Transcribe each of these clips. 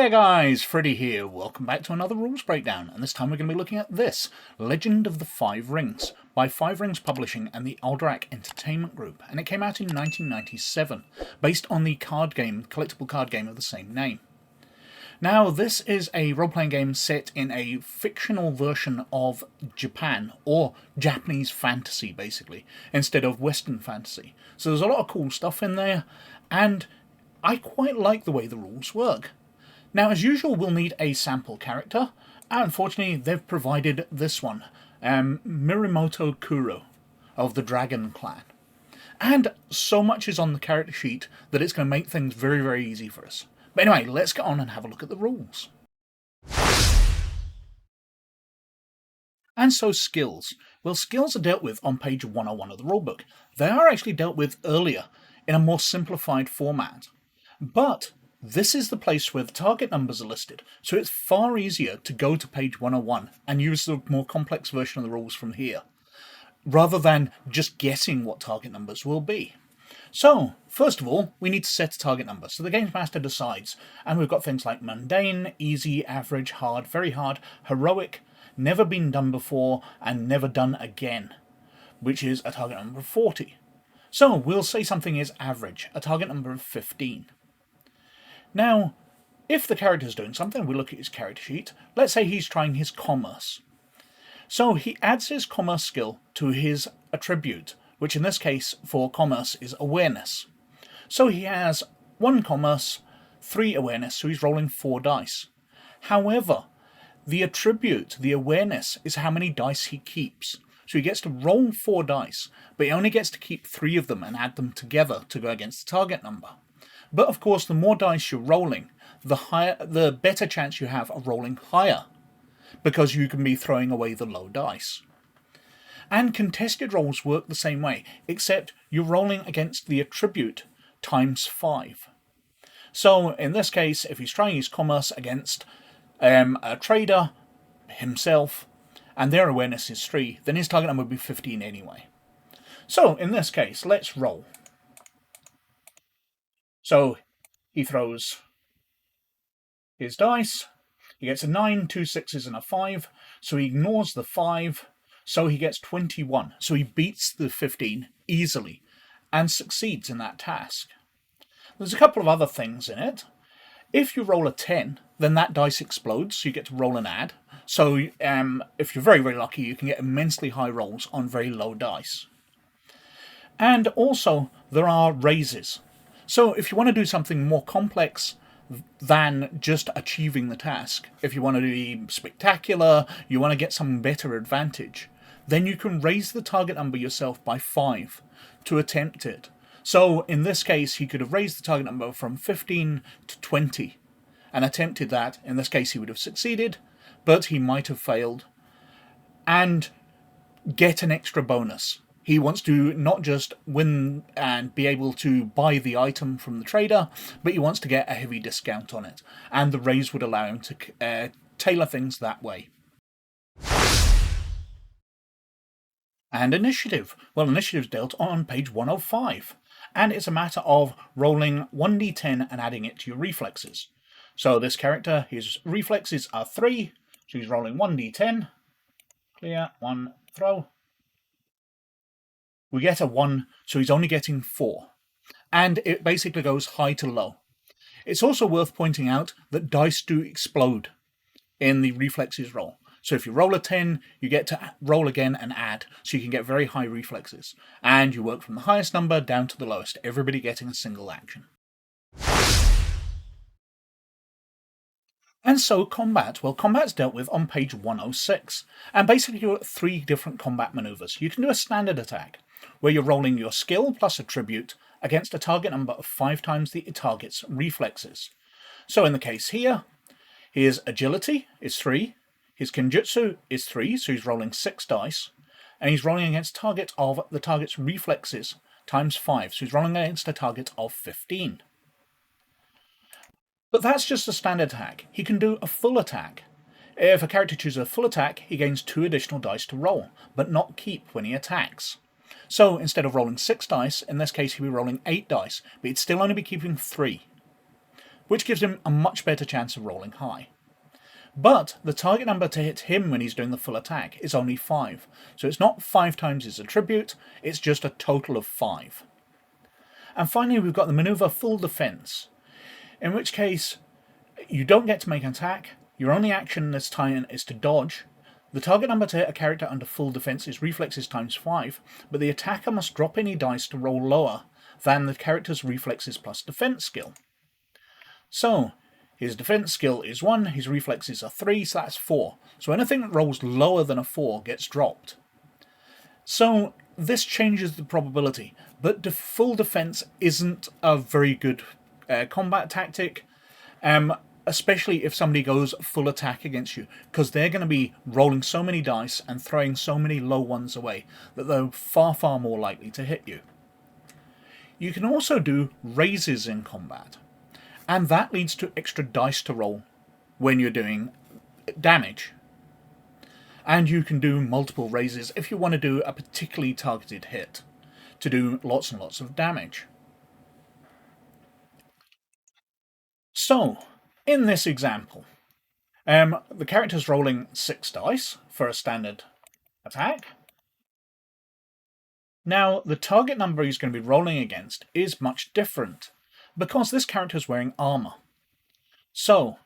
Hey guys, Freddy here. Welcome back to another rules breakdown, and this time we're going to be looking at this, Legend of the Five Rings, by Five Rings Publishing and the Alderac Entertainment Group, and it came out in 1997, based on the collectible card game of the same name. Now, this is a role-playing game set in a fictional version of Japan, or Japanese fantasy, basically, instead of Western fantasy. So there's a lot of cool stuff in there, and I quite like the way the rules work. Now, as usual, we'll need a sample character, and unfortunately they've provided this one, Mirumoto Kuro, of the Dragon Clan. And so much is on the character sheet that it's going to make things very, very easy for us. But anyway, let's get on and have a look at the rules. And so skills. Well, skills are dealt with on page 101 of the rulebook. They are actually dealt with earlier in a more simplified format. But this is the place where the target numbers are listed, so it's far easier to go to page 101 and use the more complex version of the rules from here, rather than just guessing what target numbers will be. So, first of all, we need to set a target number, so the Games Master decides, and we've got things like mundane, easy, average, hard, very hard, heroic, never been done before, and never done again, which is a target number of 40. So, we'll say something is average, a target number of 15. Now, if the character's doing something, we look at his character sheet. Let's say he's trying his commerce. So he adds his commerce skill to his attribute, which in this case for commerce is awareness. So he has 1 commerce, 3 awareness, so he's rolling 4 dice. However, the attribute, the awareness, is how many dice he keeps. So he gets to roll 4 dice, but he only gets to keep 3 of them and add them together to go against the target number. But of course, the more dice you're rolling, the better chance you have of rolling higher, because you can be throwing away the low dice. And contested rolls work the same way, except you're rolling against the attribute times 5. So in this case, if he's trying his commerce against a trader, himself, and their awareness is 3, then his target number would be 15 anyway. So in this case, let's roll. So he throws his dice, he gets a 9, 2 6s and a 5, so he ignores the 5, so he gets 21. So he beats the 15 easily and succeeds in that task. There's a couple of other things in it. If you roll a 10, then that dice explodes, so you get to roll and add. So if you're very, very lucky, you can get immensely high rolls on very low dice. And also, there are raises. So if you want to do something more complex than just achieving the task, if you want to be spectacular, you want to get some better advantage, then you can raise the target number yourself by 5 to attempt it. So in this case, he could have raised the target number from 15 to 20 and attempted that. In this case, he would have succeeded, but he might have failed and get an extra bonus. He wants to not just win and be able to buy the item from the trader, but he wants to get a heavy discount on it. And the raise would allow him to tailor things that way. And initiative. Well, initiative's dealt on page 105. And it's a matter of rolling 1d10 and adding it to your reflexes. So this character, his reflexes are 3. So he's rolling 1d10. Clear, 1, throw. We get a 1, so he's only getting 4. And it basically goes high to low. It's also worth pointing out that dice do explode in the reflexes roll. So if you roll a 10, you get to roll again and add, so you can get very high reflexes. And you work from the highest number down to the lowest, everybody getting a single action. And so combat. Well, combat's dealt with on page 106. And basically you've got 3 different combat maneuvers. You can do a standard attack, where you're rolling your skill plus attribute against a target number of 5 times the target's reflexes. So in the case here, his agility is 3, his kenjutsu is 3, so he's rolling 6 dice, and he's rolling against target of the target's reflexes times 5, so he's rolling against a target of 15. But that's just a standard attack. He can do a full attack. If a character chooses a full attack, he gains 2 additional dice to roll, but not keep when he attacks. So instead of rolling 6 dice, in this case he'll be rolling 8 dice, but he'd still only be keeping 3. which gives him a much better chance of rolling high. But the target number to hit him when he's doing the full attack is only 5. So it's not 5 times his attribute, it's just a total of 5. And finally we've got the maneuver full defense, in which case you don't get to make an attack, your only action this time is to dodge. The target number to hit a character under full defense is reflexes times 5, but the attacker must drop any dice to roll lower than the character's reflexes plus defense skill. So his defense skill is 1, his reflexes are 3, so that's 4. So anything that rolls lower than a 4 gets dropped. So this changes the probability, but full defense isn't a very good combat tactic, especially if somebody goes full attack against you, because they're going to be rolling so many dice and throwing so many low ones away that they're far, far more likely to hit you. You can also do raises in combat, and that leads to extra dice to roll when you're doing damage. And you can do multiple raises if you want to do a particularly targeted hit to do lots and lots of damage. So, in this example, the character's rolling 6 dice for a standard attack. Now, the target number he's going to be rolling against is much different, because this character's wearing armor. So,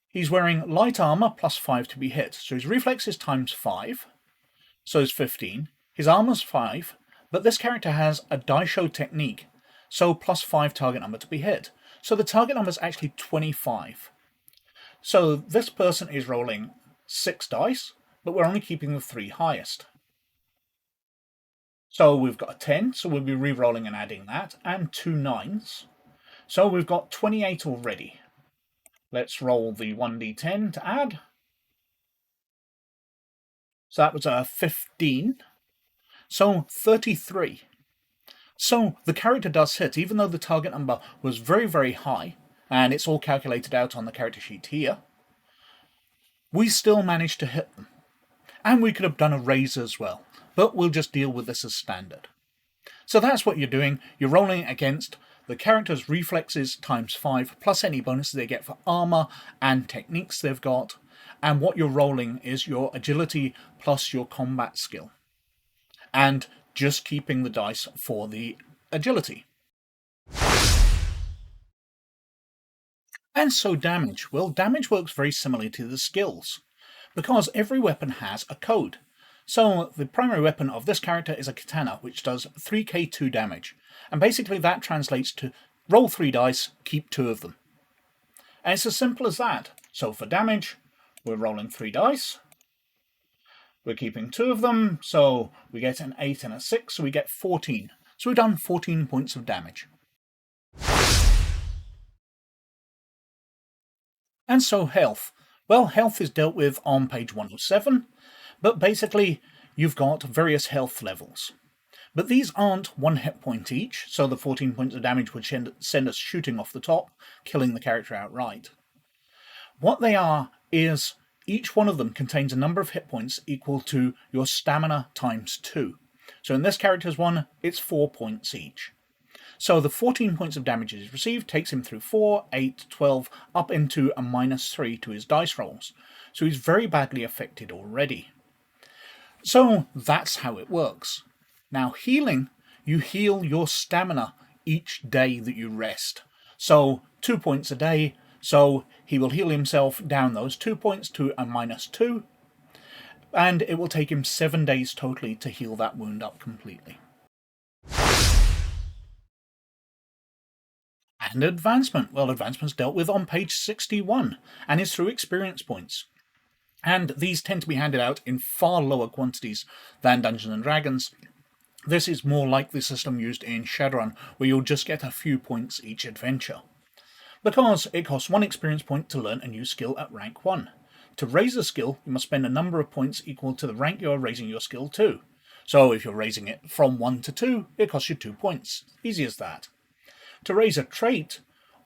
he's wearing light armor plus 5 to be hit, so his reflexes times 5, so it's 15. His armor's 5, but this character has a Daisho technique, so plus 5 target number to be hit. So the target number is actually 25. So this person is rolling 6 dice, but we're only keeping the 3 highest. So we've got a 10, so we'll be re-rolling and adding that, and 2 9s. So we've got 28 already. Let's roll the 1d10 to add. So that was a 15. So 33. So the character does hit, even though the target number was very, very high, and it's all calculated out on the character sheet here. We still managed to hit them. And we could have done a raise as well, but we'll just deal with this as standard. So that's what you're doing. You're rolling against the character's reflexes times 5, plus any bonuses they get for armor and techniques they've got. And what you're rolling is your agility plus your combat skill. And just keeping the dice for the agility. And so damage. Well, damage works very similarly to the skills, because every weapon has a code. So the primary weapon of this character is a katana, which does 3k2 damage. And basically that translates to roll 3 dice, keep 2 of them. And it's as simple as that. So for damage, we're rolling 3 dice. We're keeping 2 of them, so we get an 8 and a 6, so we get 14. So we've done 14 points of damage. And so health. Well, health is dealt with on page 107, but basically you've got various health levels. But these aren't 1 hit point each, so the 14 points of damage would send us shooting off the top, killing the character outright. What they are is each one of them contains a number of hit points equal to your stamina times 2. So in this character's one, it's 4 points each. So the 14 points of damage he's received takes him through 4, 8, 12, up into a -3 to his dice rolls. So he's very badly affected already. So that's how it works. Now healing, you heal your stamina each day that you rest. So 2 points a day. So he will heal himself down those 2 points to a -2, and it will take him 7 days totally to heal that wound up completely. And advancement. Well, advancement's dealt with on page 61, and is through experience points. And these tend to be handed out in far lower quantities than Dungeons & Dragons. This is more like the system used in Shadowrun, where you'll just get a few points each adventure. Because it costs 1 experience point to learn a new skill at rank 1. To raise a skill, you must spend a number of points equal to the rank you're raising your skill to. So if you're raising it from 1 to 2, it costs you 2 points. Easy as that. To raise a trait,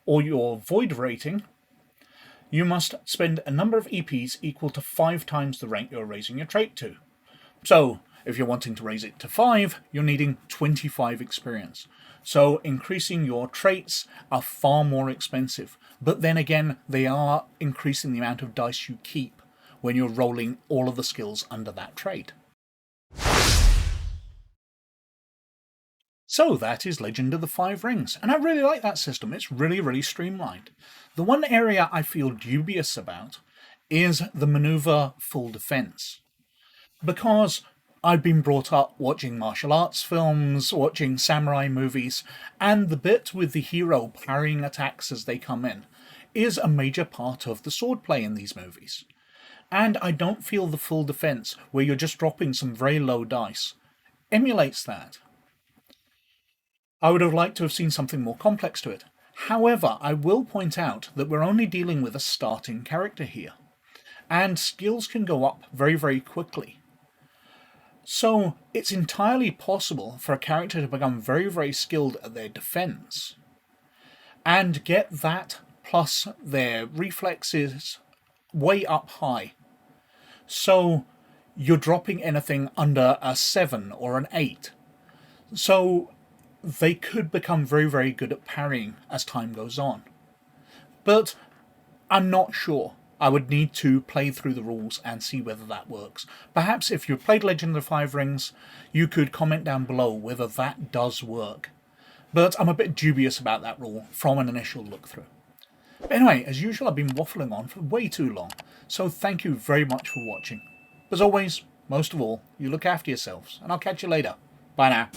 or your void rating, you must spend a number of EPs equal to 5 times the rank you're raising your trait to. So If you're wanting to raise it to 5, you're needing 25 experience. So increasing your traits are far more expensive, but then again, they are increasing the amount of dice you keep when you're rolling all of the skills under that trait. So that is Legend of the Five Rings, and I really like that system. It's really, really streamlined. The one area I feel dubious about is the maneuver full defense. Because I've been brought up watching martial arts films, watching samurai movies, and the bit with the hero parrying attacks as they come in is a major part of the swordplay in these movies. And I don't feel the full defense, where you're just dropping some very low dice, emulates that. I would have liked to have seen something more complex to it. However, I will point out that we're only dealing with a starting character here, and skills can go up very, very quickly. So it's entirely possible for a character to become very, very skilled at their defense, and get that plus their reflexes way up high. So you're dropping anything under a 7 or an 8. So they could become very, very good at parrying as time goes on. But I'm not sure. I would need to play through the rules and see whether that works. Perhaps if you've played Legend of the Five Rings, you could comment down below whether that does work. But I'm a bit dubious about that rule from an initial look through. But anyway, as usual, I've been waffling on for way too long, so thank you very much for watching. As always, most of all, you look after yourselves, and I'll catch you later. Bye now.